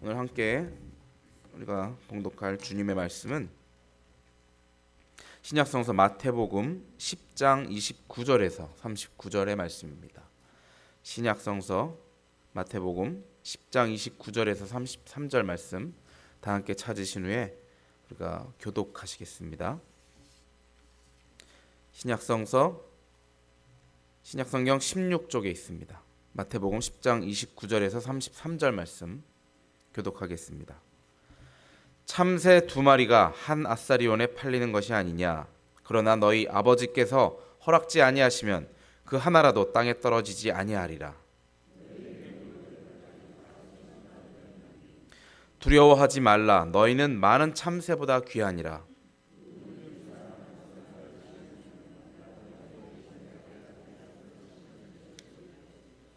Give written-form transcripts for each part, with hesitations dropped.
오늘 함께 우리가 봉독할 주님의 말씀은 신약성서 마태복음 10장 29절에서 39절의 말씀입니다. 신약성서 마태복음 10장 29절에서 33절 말씀 다 함께 찾으신 후에 우리가 교독하시겠습니다. 신약성경 16쪽에 있습니다. 마태복음 10장 29절에서 33절 말씀 교독하겠습니다. 참새 2마리가 한 아사리온에 팔리는 것이 아니냐. 그러나 너희 아버지께서 허락지 아니하시면 그 하나라도 땅에 떨어지지 아니하리라. 두려워하지 말라. 너희는 많은 참새보다 귀하니라.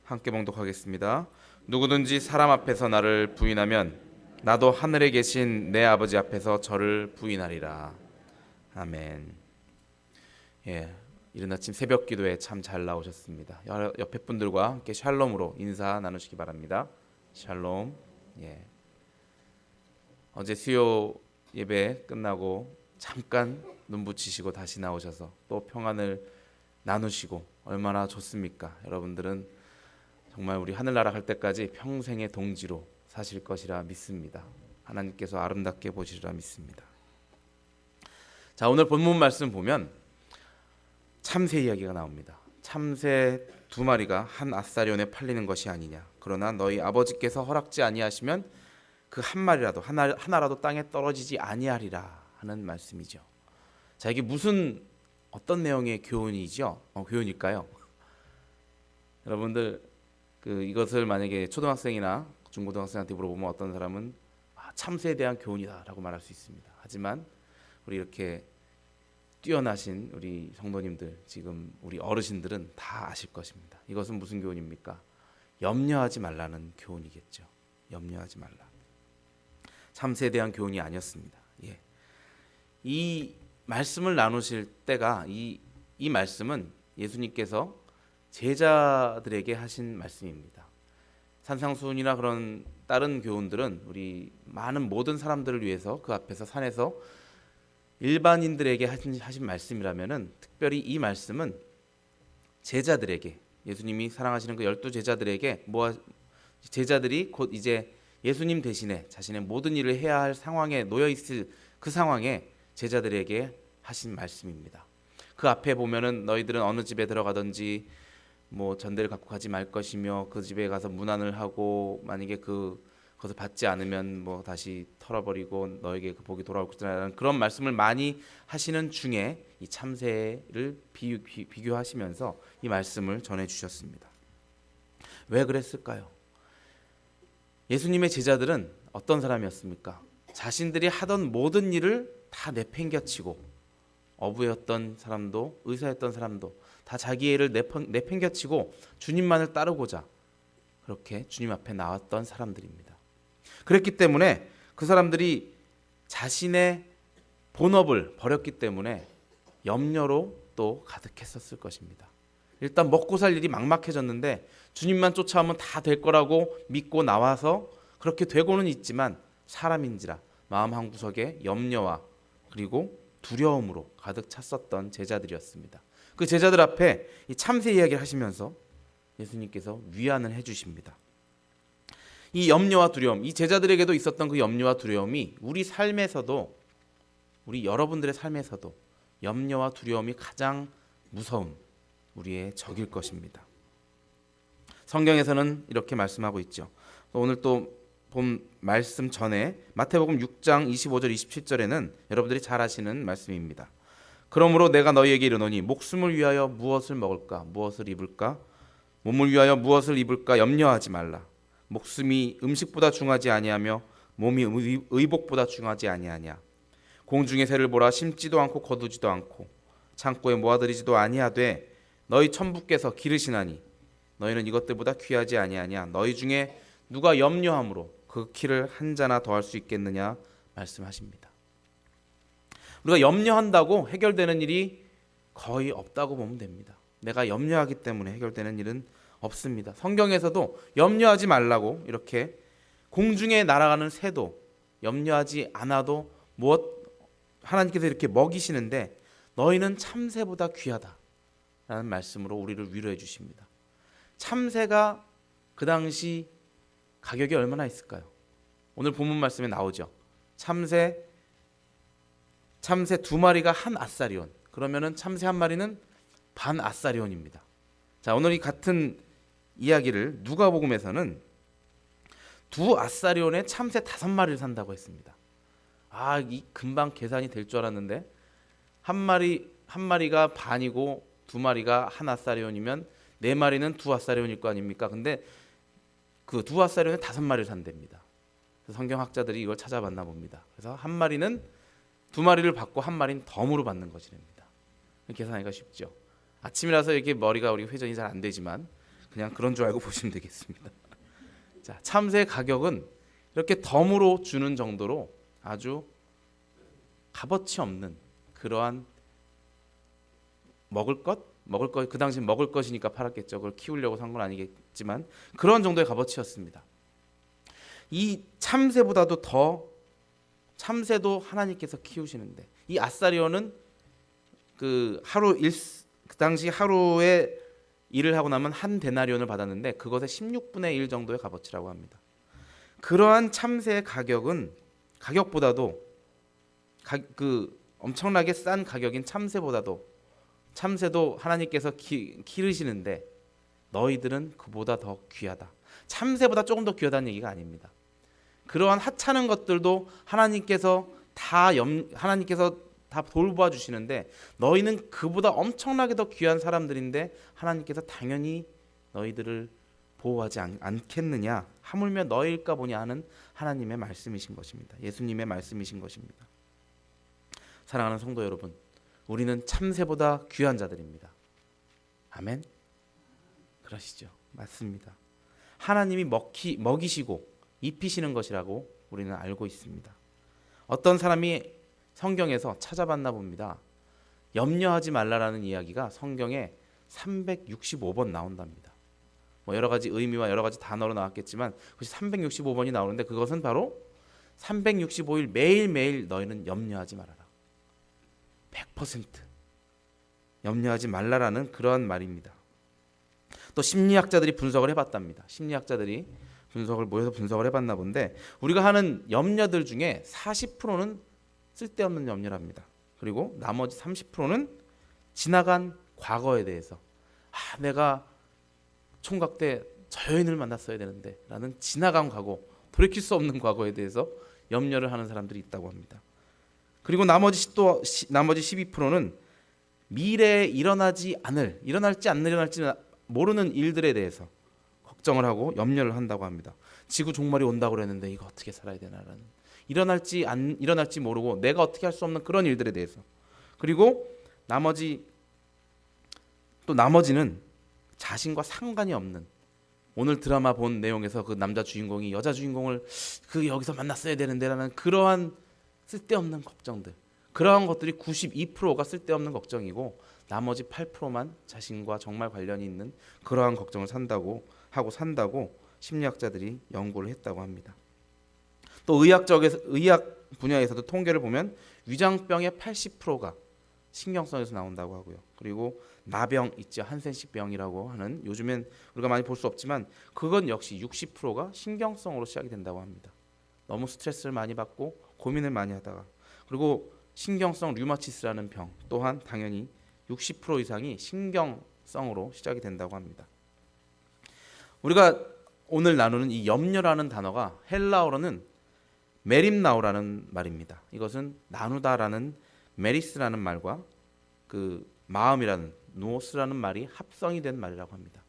함께 봉독하겠습니다. 누구든지 사람 앞에서 나를 부인하면 나도 하늘에 계신 내 아버지 앞에서 저를 부인하리라. 아멘. 이른 아침 새벽 기도에 참 잘 나오셨습니다. 옆에 분들과 함께 샬롬으로 인사 나누시기 바랍니다. 샬롬. 어제 수요 예배 끝나고 잠깐 눈 붙이시고 다시 나오셔서 또 평안을 나누시고 얼마나 좋습니까? 여러분들은 정말 우리 하늘나라 갈 때까지 평생의 동지로 사실 것이라 믿습니다. 하나님께서 아름답게 보시리라 믿습니다. 자, 오늘 본문 말씀 보면 참새 이야기가 나옵니다. 참새 2마리가 한 아사리온에 팔리는 것이 아니냐. 그러나 너희 아버지께서 허락지 아니하시면 그 한 마리라도 하나라도 땅에 떨어지지 아니하리라 하는 말씀이죠. 자, 이게 어떤 내용의 교훈이죠? 교훈일까요? 여러분들 이것을 만약에 초등학생이나 중고등학생한테 물어보면 어떤 사람은 참새에 대한 교훈이다라고 말할 수 있습니다. 하지만 우리 이렇게 뛰어나신 우리 성도님들, 지금 우리 어르신들은 다 아실 것입니다. 이것은 무슨 교훈입니까? 염려하지 말라는 교훈이겠죠. 염려하지 말라. 참새에 대한 교훈이 아니었습니다. 이 말씀을 나누실 때가 이 말씀은 예수님께서 제자들에게 하신 말씀입니다. 산상수훈이나 그런 다른 교훈들은 우리 많은 모든 사람들을 위해서 그 앞에서 산에서 일반인들에게 하신 말씀이라면은 특별히 이 말씀은 제자들에게, 예수님이 사랑하시는 그 12제자들에게 제자들이 곧 이제 예수님 대신에 자신의 모든 일을 해야 할 상황에 놓여 있을 그 상황에 제자들에게 하신 말씀입니다. 그 앞에 보면은 너희들은 어느 집에 들어가든지 전대를 갖고 가지 말 것이며 그 집에 가서 문안을 하고 만약에 그것을 받지 않으면 다시 털어버리고 너에게 그 복이 돌아올 것이라는 그런 말씀을 많이 하시는 중에 이 참새를 비교하시면서 이 말씀을 전해 주셨습니다. 왜 그랬을까요? 예수님의 제자들은 어떤 사람이었습니까? 자신들이 하던 모든 일을 다 내팽겨치고 어부였던 사람도 의사였던 사람도 다 자기 일을 내팽겨치고 주님만을 따르고자 그렇게 주님 앞에 나왔던 사람들입니다. 그랬기 때문에 그 사람들이 자신의 본업을 버렸기 때문에 염려로 또 가득했었을 것입니다. 일단 먹고 살 일이 막막해졌는데 주님만 쫓아오면 다 될 거라고 믿고 나와서 그렇게 되고는 있지만 사람인지라 마음 한구석에 염려와 그리고 두려움으로 가득 찼었던 제자들이었습니다. 그 제자들 앞에 이 참새 이야기를 하시면서 예수님께서 위안을 해주십니다. 이 염려와 두려움, 이 제자들에게도 있었던 그 염려와 두려움이 우리 삶에서도, 우리 여러분들의 삶에서도 염려와 두려움이 가장 무서운 우리의 적일 것입니다. 성경에서는 이렇게 말씀하고 있죠. 오늘 또 본 말씀 전에 마태복음 6장 25절 27절에는 여러분들이 잘 아시는 말씀입니다. 그러므로 내가 너희에게 이르노니 목숨을 위하여 무엇을 먹을까 무엇을 입을까 몸을 위하여 무엇을 입을까 염려하지 말라. 목숨이 음식보다 중하지 아니하며 몸이 의복보다 중하지 아니하냐. 공중의 새를 보라. 심지도 않고 거두지도 않고 창고에 모아들이지도 아니하되 너희 천부께서 기르시나니 너희는 이것들보다 귀하지 아니하냐. 너희 중에 누가 염려함으로 그 키를 한 자나 더할 수 있겠느냐 말씀하십니다. 우리가 염려한다고 해결되는 일이 거의 없다고 보면 됩니다. 내가 염려하기 때문에 해결되는 일은 없습니다. 성경에서도 염려하지 말라고 이렇게 공중에 날아가는 새도 염려하지 않아도 무엇 하나님께서 이렇게 먹이시는데 너희는 참새보다 귀하다라는 말씀으로 우리를 위로해 주십니다. 참새가 그 당시 가격이 얼마나 있을까요? 오늘 본문 말씀에 나오죠. 참새 두 마리가 한 아사리온. 그러면은 참새 한 마리는 반 아사리온입니다. 자, 오늘 이 같은 이야기를 누가복음에서는 두 아사리온에 참새 5마리를 산다고 했습니다. 이 금방 계산이 될 줄 알았는데 한 마리가 반이고 두 마리가 한 아사리온이면 네 마리는 두 아사리온일 거 아닙니까? 근데 그 두 아사리온에 5마리를 산답니다. 성경학자들이 이걸 찾아봤나 봅니다. 그래서 두 마리를 받고 한 마리는 덤으로 받는 것이랍니다. 계산하기가 쉽죠. 아침이라서 이렇게 머리가 우리 회전이 잘 안 되지만 그냥 그런 줄 알고 보시면 되겠습니다. 자, 참새의 가격은 이렇게 덤으로 주는 정도로 아주 값어치 없는 그러한 먹을 것 그 당시 먹을 것이니까 팔았겠죠. 그걸 키우려고 산 건 아니겠지만 그런 정도의 값어치였습니다. 이 참새보다도 더 참새도 하나님께서 키우시는데 이 아사리온은 그 당시 하루에 일을 하고 나면 한 데나리온을 받았는데 그것의 16분의 1 정도의 값어치라고 합니다. 그러한 참새의 가격보다도 그 엄청나게 싼 가격인 참새도 하나님께서 기르시는데 너희들은 그보다 더 귀하다. 참새보다 조금 더 귀하다는 얘기가 아닙니다. 그러한 하찮은 것들도 하나님께서 다 돌보아 주시는데 너희는 그보다 엄청나게 더 귀한 사람들인데 하나님께서 당연히 너희들을 보호하지 않겠느냐, 하물며 너희일까 보냐 하는 하나님의 말씀이신 것입니다. 예수님의 말씀이신 것입니다. 사랑하는 성도 여러분, 우리는 참새보다 귀한 자들입니다. 아멘. 그러시죠. 맞습니다. 하나님이 먹이시고 입히시는 것이라고 우리는 알고 있습니다. 어떤 사람이 성경에서 찾아봤나 봅니다. 염려하지 말라라는 이야기가 성경에 365번 나온답니다. 여러 가지 의미와 여러 가지 단어로 나왔겠지만 그것이 365번이 나오는데 그것은 바로 365일 매일매일 너희는 염려하지 말아라. 100% 염려하지 말라라는 그러한 말입니다. 또 심리학자들이 분석을 해봤답니다. 심리학자들이 모여서 분석을 해봤나 본데 우리가 하는 염려들 중에 40%는 쓸데없는 염려랍니다. 그리고 나머지 30%는 지나간 과거에 대해서 내가 총각 때 저 여인을 만났어야 되는데 라는 지나간 과거, 돌이킬 수 없는 과거에 대해서 염려를 하는 사람들이 있다고 합니다. 그리고 나머지 12%는 미래에 일어날지 모르는 일들에 대해서 걱정을 하고 염려를 한다고 합니다. 지구 종말이 온다고 그랬는데 이거 어떻게 살아야 되나라는, 일어날지 모르고 내가 어떻게 할 수 없는 그런 일들에 대해서. 그리고 나머지는 자신과 상관이 없는, 오늘 드라마 본 내용에서 그 남자 주인공이 여자 주인공을 여기서 만났어야 되는데라는 그러한 쓸데없는 걱정들, 그러한 것들이 92%가 쓸데없는 걱정이고 나머지 8%만 자신과 정말 관련이 있는 그러한 걱정을 산다고 심리학자들이 연구를 했다고 합니다. 또 의학 분야에서도 통계를 보면 위장병의 80%가 신경성에서 나온다고 하고요. 그리고 나병 있죠. 한센식 병이라고 하는, 요즘엔 우리가 많이 볼 수 없지만 그건 역시 60%가 신경성으로 시작이 된다고 합니다. 너무 스트레스를 많이 받고 고민을 많이 하다가. 그리고 신경성 류마티스라는 병 또한 당연히 60% 이상이 신경성으로 시작이 된다고 합니다. 우리가 오늘 나누는 이 염려라는 단어가 헬라어로는 메림나오라는 말입니다. 이것은 나누다라는 메리스라는 말과 그 마음이라는 누오스라는 말이 합성이 된 말이라고 합니다.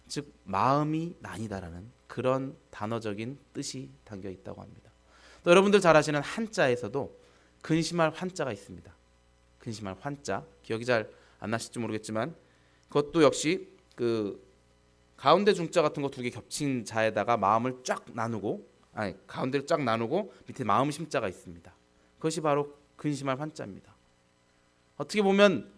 즉 마음이 나뉘다라는 그런 단어적인 뜻이 담겨 있다고 합니다. 또 여러분들 잘 아시는 한자에서도 근심할 환자가 있습니다. 근심할 환자, 기억이 잘 안 나실지 모르겠지만 그것도 역시 그 가운데 중자 같은 거 2개 겹친 자에다가 마음을 쫙 나누고, 가운데를 쫙 나누고 밑에 마음 심자가 있습니다. 그것이 바로 근심할 환자입니다. 어떻게 보면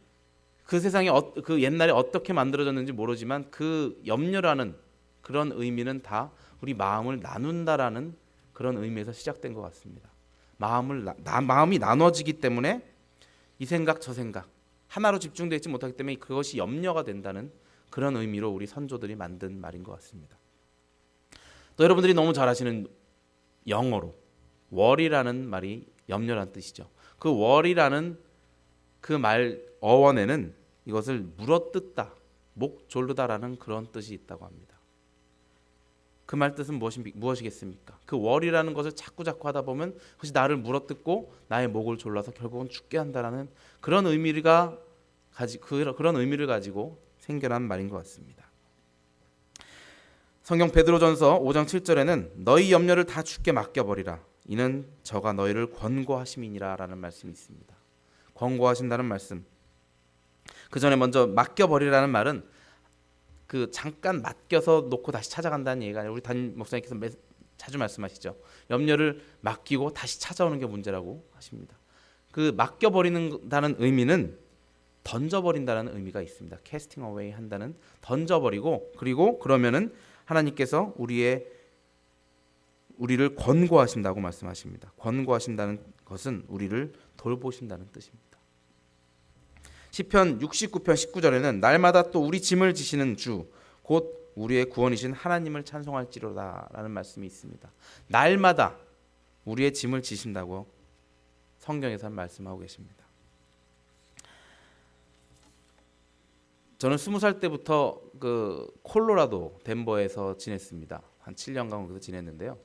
그 세상이 그 옛날에 어떻게 만들어졌는지 모르지만 그 염려라는 그런 의미는 다 우리 마음을 나눈다라는 그런 의미에서 시작된 것 같습니다. 마음이 나눠지기 때문에 이 생각 저 생각 하나로 집중되어 있지 못하기 때문에 그것이 염려가 된다는 그런 의미로 우리 선조들이 만든 말인 것 같습니다. 또 여러분들이 너무 잘 아시는 영어로 worry라는 말이 염려란 뜻이죠. 그 worry라는 그 말 어원에는 이것을 물어뜯다, 목 졸르다라는 그런 뜻이 있다고 합니다. 그 말 뜻은 무엇이겠습니까? 그 worry라는 것을 자꾸 하다 보면 그것이 나를 물어뜯고 나의 목을 졸라서 결국은 죽게 한다라는 그런 의미를 가지고 생겨난 말인 것 같습니다. 성경 베드로전서 5장 7절에는 너희 염려를 다 주께 맡겨버리라. 이는 저가 너희를 권고하심이니라 라는 말씀이 있습니다. 권고하신다는 말씀. 그 전에 먼저 맡겨버리라는 말은 그 잠깐 맡겨서 놓고 다시 찾아간다는 얘기가 아니라 우리 담임 목사님께서 자주 말씀하시죠. 염려를 맡기고 다시 찾아오는 게 문제라고 하십니다. 그 맡겨버리는다는 의미는 던져버린다는 의미가 있습니다. casting away 한다는 던져버리고 그리고 그러면은 하나님께서 우리를 권고하신다고 말씀하십니다. 권고하신다는 것은 우리를 돌보신다는 뜻입니다. 시편 69편 19절에는 날마다 또 우리 짐을 지시는 주 곧 우리의 구원이신 하나님을 찬송할지로다 라는 말씀이 있습니다. 날마다 우리의 짐을 지신다고 성경에서 말씀하고 계십니다. 저는 20살 때부터 그 콜로라도 덴버에서 지냈습니다. 한 7년간 거기서 지냈는데요.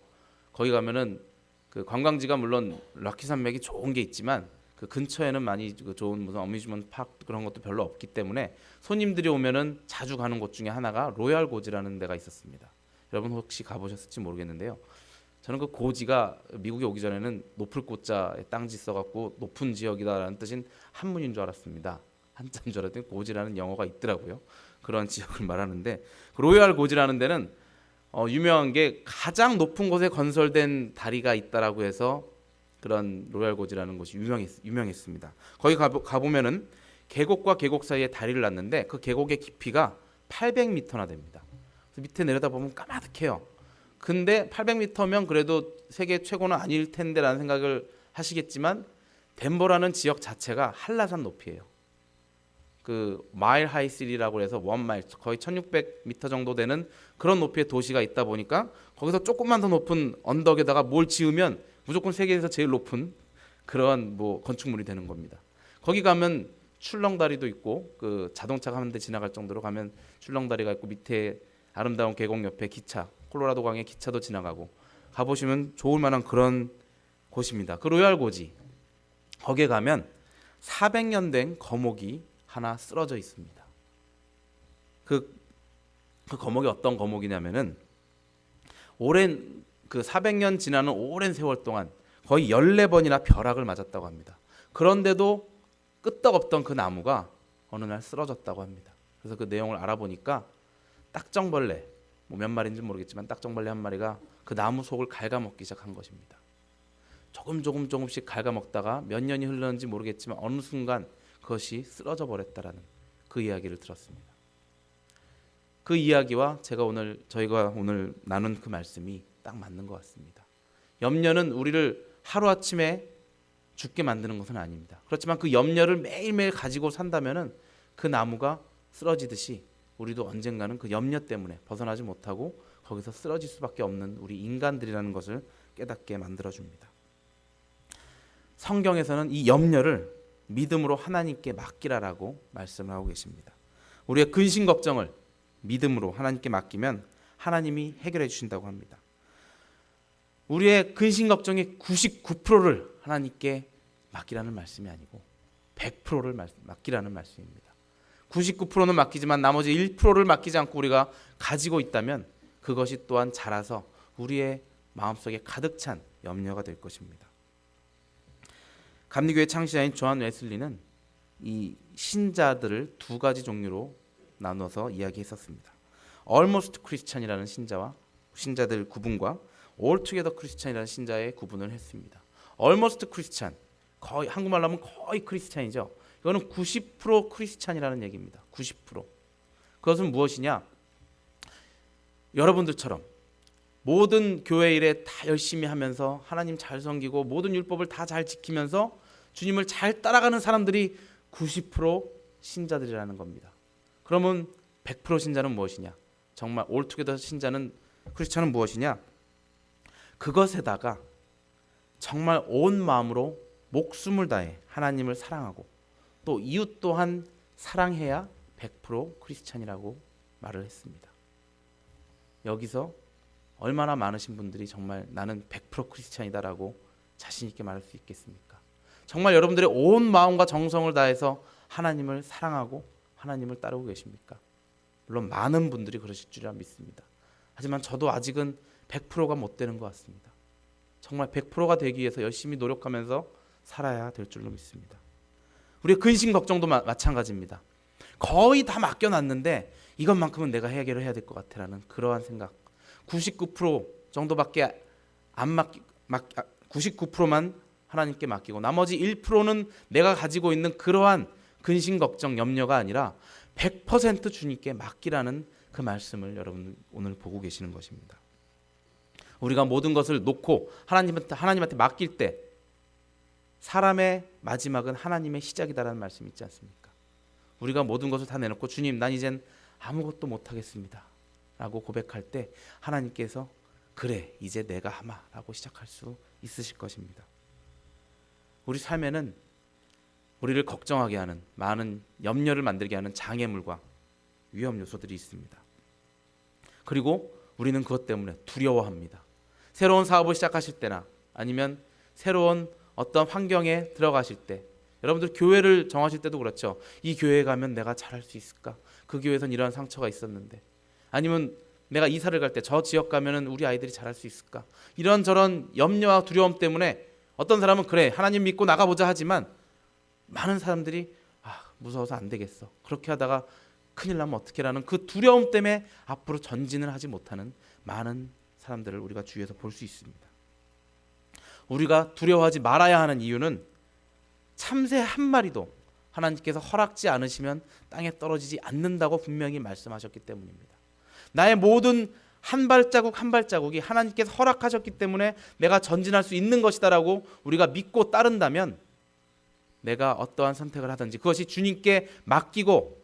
거기 가면은 그 관광지가 물론 락키 산맥이 좋은 게 있지만 그 근처에는 많이 좋은 무슨 어뮤즈먼트 파크 그런 것도 별로 없기 때문에 손님들이 오면은 자주 가는 곳 중에 하나가 로얄 고지라는 데가 있었습니다. 여러분 혹시 가보셨을지 모르겠는데요. 저는 그 고지가 미국에 오기 전에는 높을 고자에 땅지 써갖고 높은 지역이다라는 뜻인 한문인 줄 알았습니다. 한자인 줄 알았더니 고지라는 영어가 있더라고요. 그런 지역을 말하는데 그 로얄 고지라는 데는 유명한 게 가장 높은 곳에 건설된 다리가 있다라고 해서 그런 로얄 고지라는 곳이 유명했습니다. 거기 가보면은 계곡과 계곡 사이에 다리를 놨는데 그 계곡의 깊이가 800m나 됩니다. 그래서 밑에 내려다보면 까마득해요. 근데 800m면 그래도 세계 최고는 아닐 텐데라는 생각을 하시겠지만 덴버라는 지역 자체가 한라산 높이에요. 그 마일 하이시리라고 해서 1마일 거의 1600m 정도 되는 그런 높이의 도시가 있다 보니까 거기서 조금만 더 높은 언덕에다가 뭘 지으면 무조건 세계에서 제일 높은 그런 건축물이 되는 겁니다. 거기 가면 출렁다리도 있고 그 자동차가 한 대 지나갈 정도로 가면 출렁다리가 있고 밑에 아름다운 계곡 옆에 기차 콜로라도 강의 기차도 지나가고 가보시면 좋을 만한 그런 곳입니다. 그 로얄 고지 거기에 가면 400년 된 거목이 하나 쓰러져 있습니다. 그 거목이 어떤 거목이냐면은 오랜 그 400년 지나는 오랜 세월 동안 거의 14번이나 벼락을 맞았다고 합니다. 그런데도 끄떡없던 그 나무가 어느 날 쓰러졌다고 합니다. 그래서 그 내용을 알아보니까 딱정벌레 몇 마리인지 모르겠지만 딱정벌레 한 마리가 그 나무 속을 갉아먹기 시작한 것입니다. 조금씩 갉아먹다가 몇 년이 흘렀는지 모르겠지만 어느 순간 그것이 쓰러져 버렸다라는 그 이야기를 들었습니다. 그 이야기와 저희가 오늘 나눈 그 말씀이 딱 맞는 것 같습니다. 염려는 우리를 하루아침에 죽게 만드는 것은 아닙니다. 그렇지만 그 염려를 매일매일 가지고 산다면은 그 나무가 쓰러지듯이 우리도 언젠가는 그 염려 때문에 벗어나지 못하고 거기서 쓰러질 수밖에 없는 우리 인간들이라는 것을 깨닫게 만들어줍니다. 성경에서는 이 염려를 믿음으로 하나님께 맡기라라고 말씀을 하고 계십니다. 우리의 근심 걱정을 믿음으로 하나님께 맡기면 하나님이 해결해 주신다고 합니다. 우리의 근심 걱정의 99%를 하나님께 맡기라는 말씀이 아니고 100%를 맡기라는 말씀입니다. 99%는 맡기지만 나머지 1%를 맡기지 않고 우리가 가지고 있다면 그것이 또한 자라서 우리의 마음속에 가득 찬 염려가 될 것입니다. 감리교회 창시자인 존 웨슬리는 이 신자들을 두 가지 종류로 나눠서 이야기했었습니다. Almost Christian이라는 신자들 구분과 Altogether Christian이라는 신자의 구분을 했습니다. Almost Christian, 거의 한국말로 하면 거의 크리스찬이죠. 이거는 90% 크리스찬이라는 얘기입니다. 90%. 그것은 무엇이냐? 여러분들처럼 모든 교회 일에 다 열심히 하면서 하나님 잘 섬기고 모든 율법을 다 잘 지키면서 주님을 잘 따라가는 사람들이 90% 신자들이라는 겁니다. 그러면 100% 신자는 무엇이냐? 정말 올투게더 신자는 크리스천은 무엇이냐? 그것에다가 정말 온 마음으로 목숨을 다해 하나님을 사랑하고 또 이웃 또한 사랑해야 100% 크리스천이라고 말을 했습니다. 여기서 얼마나 많으신 분들이 정말 나는 100% 크리스천이다라고 자신 있게 말할 수 있겠습니까? 정말 여러분들의 온 마음과 정성을 다해서 하나님을 사랑하고 하나님을 따르고 계십니까? 물론 많은 분들이 그러실 줄이라 믿습니다. 하지만 저도 아직은 100%가 못 되는 것 같습니다. 정말 100%가 되기 위해서 열심히 노력하면서 살아야 될 줄로 믿습니다. 우리의 근심 걱정도 마찬가지입니다. 거의 다 맡겨놨는데 이것만큼은 내가 해결을 해야 될 것 같아라는 그러한 생각. 99% 정도밖에 안 99%만 하나님께 맡기고 나머지 1%는 내가 가지고 있는 그러한 근심 걱정 염려가 아니라 100% 주님께 맡기라는 그 말씀을 여러분 오늘 보고 계시는 것입니다. 우리가 모든 것을 놓고 하나님한테 맡길 때 사람의 마지막은 하나님의 시작이다라는 말씀이 있지 않습니까? 우리가 모든 것을 다 내놓고 주님 난 이젠 아무것도 못하겠습니다 라고 고백할 때 하나님께서 그래 이제 내가 하마 라고 시작할 수 있으실 것입니다. 우리 삶에는 우리를 걱정하게 하는 많은 염려를 만들게 하는 장애물과 위험 요소들이 있습니다. 그리고 우리는 그것 때문에 두려워합니다. 새로운 사업을 시작하실 때나 아니면 새로운 어떤 환경에 들어가실 때 여러분들 교회를 정하실 때도 그렇죠. 이 교회에 가면 내가 잘할 수 있을까? 그 교회에선 이러한 상처가 있었는데 아니면 내가 이사를 갈 때 저 지역 가면은 우리 아이들이 잘할 수 있을까? 이런저런 염려와 두려움 때문에 어떤 사람은 그래 하나님 믿고 나가보자 하지만 많은 사람들이 무서워서 안 되겠어. 그렇게 하다가 큰일 나면 어떡해라는 그 두려움 때문에 앞으로 전진을 하지 못하는 많은 사람들을 우리가 주위에서 볼 수 있습니다. 우리가 두려워하지 말아야 하는 이유는 참새 한 마리도 하나님께서 허락지 않으시면 땅에 떨어지지 않는다고 분명히 말씀하셨기 때문입니다. 나의 모든 한 발자국 한 발자국이 하나님께서 허락하셨기 때문에 내가 전진할 수 있는 것이다라고 우리가 믿고 따른다면 내가 어떠한 선택을 하든지 그것이 주님께 맡기고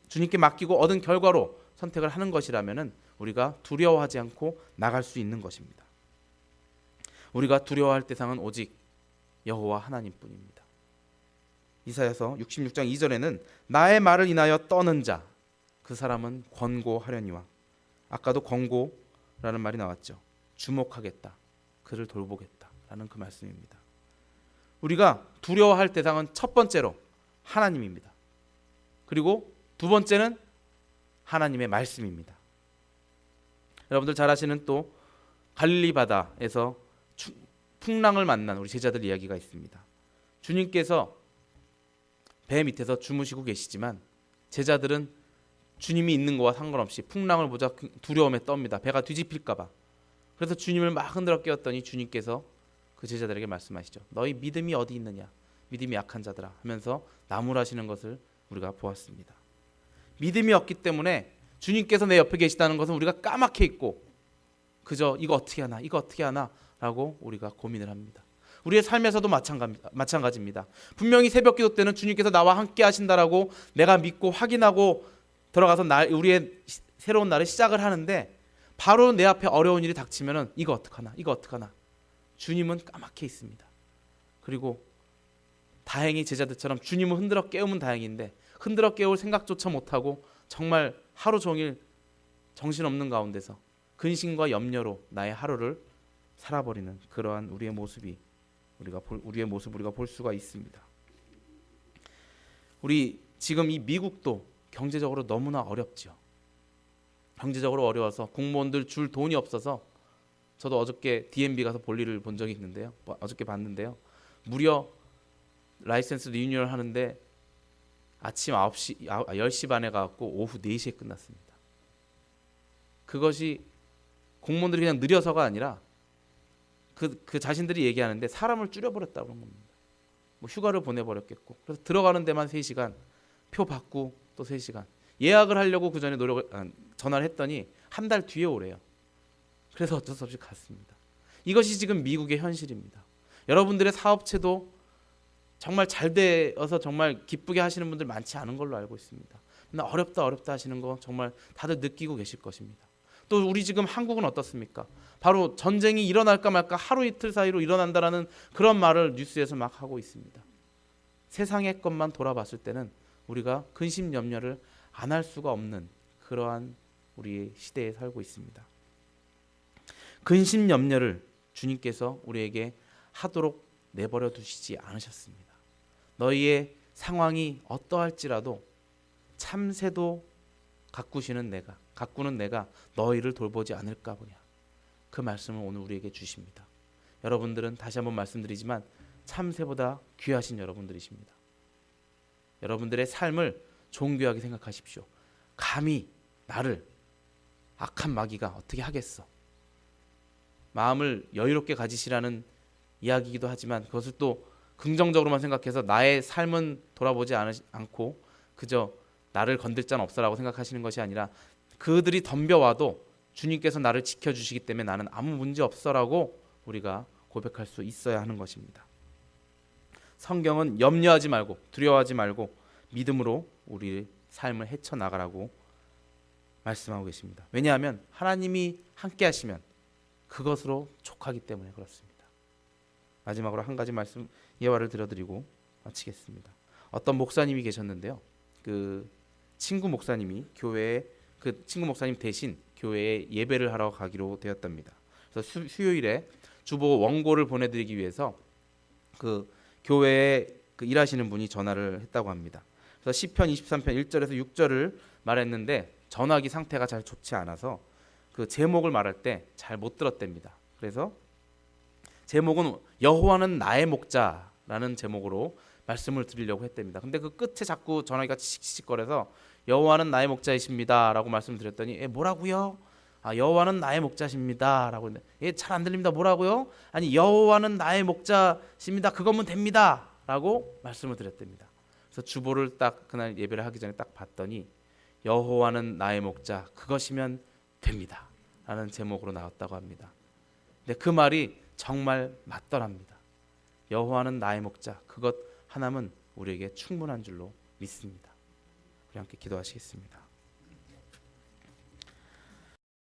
주님께 맡기고 얻은 결과로 선택을 하는 것이라면은 우리가 두려워하지 않고 나갈 수 있는 것입니다. 우리가 두려워할 대상은 오직 여호와 하나님뿐입니다. 이사야서 66장 2절에는 나의 말을 인하여 떠는 자 그 사람은 권고하려니와 아까도 권고라는 말이 나왔죠. 주목하겠다. 그를 돌보겠다라는 그 말씀입니다. 우리가 두려워할 대상은 첫 번째로 하나님입니다. 그리고 두 번째는 하나님의 말씀입니다. 여러분들 잘 아시는 또 갈릴리 바다에서 풍랑을 만난 우리 제자들 이야기가 있습니다. 주님께서 배 밑에서 주무시고 계시지만 제자들은 주님이 있는 거와 상관없이 풍랑을 보자 두려움에 떱니다. 배가 뒤집힐까 봐. 그래서 주님을 막 흔들어 깨웠더니 주님께서 그 제자들에게 말씀하시죠. 너희 믿음이 어디 있느냐? 믿음이 약한 자들아 하면서 나무라시는 것을 우리가 보았습니다. 믿음이 없기 때문에 주님께서 내 옆에 계시다는 것은 우리가 까맣게 있고 그저 이거 어떻게 하나 라고 우리가 고민을 합니다. 우리의 삶에서도 마찬가지입니다. 분명히 새벽기도 때는 주님께서 나와 함께 하신다라고 내가 믿고 확인하고 들어가서 우리의 새로운 날을 시작을 하는데 바로 내 앞에 어려운 일이 닥치면은 이거 어떡하나 주님은 까맣게 있습니다. 그리고 다행히 제자들처럼 주님을 흔들어 깨우면 다행인데 흔들어 깨울 생각조차 못하고 정말 하루 종일 정신없는 가운데서 근심과 염려로 나의 하루를 살아버리는 그러한 우리의 모습 우리가 볼 수가 있습니다. 우리 지금 이 미국도 경제적으로 너무나 어렵죠. 경제적으로 어려워서 공무원들 줄 돈이 없어서 저도 어저께 DMV 가서 볼일을 본 적이 있는데요. 어저께 봤는데요. 무려 라이센스 리뉴얼 하는데 아침 10시 반에 가고 오후 4시에 끝났습니다. 그것이 공무원들이 그냥 느려서가 아니라 그 자신들이 얘기하는데 사람을 줄여버렸다고 그런 겁니다. 뭐 휴가를 보내버렸겠고 그래서 들어가는 데만 3시간 표 받고 또 3시간 예약을 하려고 그 전에 전화를 했더니 한 달 뒤에 오래요. 그래서 어쩔 수 없이 갔습니다. 이것이 지금 미국의 현실입니다. 여러분들의 사업체도 정말 잘 되어서 정말 기쁘게 하시는 분들 많지 않은 걸로 알고 있습니다. 나 어렵다 하시는 거 정말 다들 느끼고 계실 것입니다. 또 우리 지금 한국은 어떻습니까? 바로 전쟁이 일어날까 말까 하루 이틀 사이로 일어난다라는 그런 말을 뉴스에서 막 하고 있습니다. 세상의 것만 돌아봤을 때는 우리가 근심 염려를 안 할 수가 없는 그러한 우리의 시대에 살고 있습니다. 근심 염려를 주님께서 우리에게 하도록 내버려 두시지 않으셨습니다. 너희의 상황이 어떠할지라도 참새도 가꾸는 내가 너희를 돌보지 않을까 보냐. 그 말씀을 오늘 우리에게 주십니다. 여러분들은 다시 한번 말씀드리지만 참새보다 귀하신 여러분들이십니다. 여러분들의 삶을 존귀하게 생각하십시오. 감히 나를 악한 마귀가 어떻게 하겠어. 마음을 여유롭게 가지시라는 이야기이기도 하지만 그것을 또 긍정적으로만 생각해서 나의 삶은 돌아보지 않고 그저 나를 건들 자는 없어라고 생각하시는 것이 아니라 그들이 덤벼와도 주님께서 나를 지켜주시기 때문에 나는 아무 문제 없어라고 우리가 고백할 수 있어야 하는 것입니다. 성경은 염려하지 말고 두려워하지 말고 믿음으로 우리의 삶을 헤쳐나가라고 말씀하고 계십니다. 왜냐하면 하나님이 함께 하시면 그것으로 족하기 때문에 그렇습니다. 마지막으로 한 가지 말씀 예화를 들어드리고 마치겠습니다. 어떤 목사님이 계셨는데요. 그 친구 목사님이 교회에 그 친구 목사님 대신 교회에 예배를 하러 가기로 되었답니다. 그래서 수요일에 주보 원고를 보내드리기 위해서 그 교회에 그 일하시는 분이 전화를 했다고 합니다. 그래서 시편 23편 1절에서 6절을 말했는데 전화기 상태가 잘 좋지 않아서 그 제목을 말할 때 잘 못 들었답니다. 그래서 제목은 여호와는 나의 목자라는 제목으로 말씀을 드리려고 했답니다. 근데 그 끝에 자꾸 전화기가 칙칙거려서 여호와는 나의 목자이십니다라고 말씀드렸더니 뭐라고요? 여호와는 나의 목자십니다라고 했는데 잘 안 들립니다. 뭐라고요? 아니 여호와는 나의 목자십니다. 그거면 됩니다라고 말씀을 드렸답니다. 그래서 주보를 딱 그날 예배를 하기 전에 딱 봤더니 여호와는 나의 목자 그것이면 됩니다 라는 제목으로 나왔다고 합니다. 근데 그 말이 정말 맞더랍니다. 여호와는 나의 목자 그것 하나면 우리에게 충분한 줄로 믿습니다. 우리 함께 기도하시겠습니다.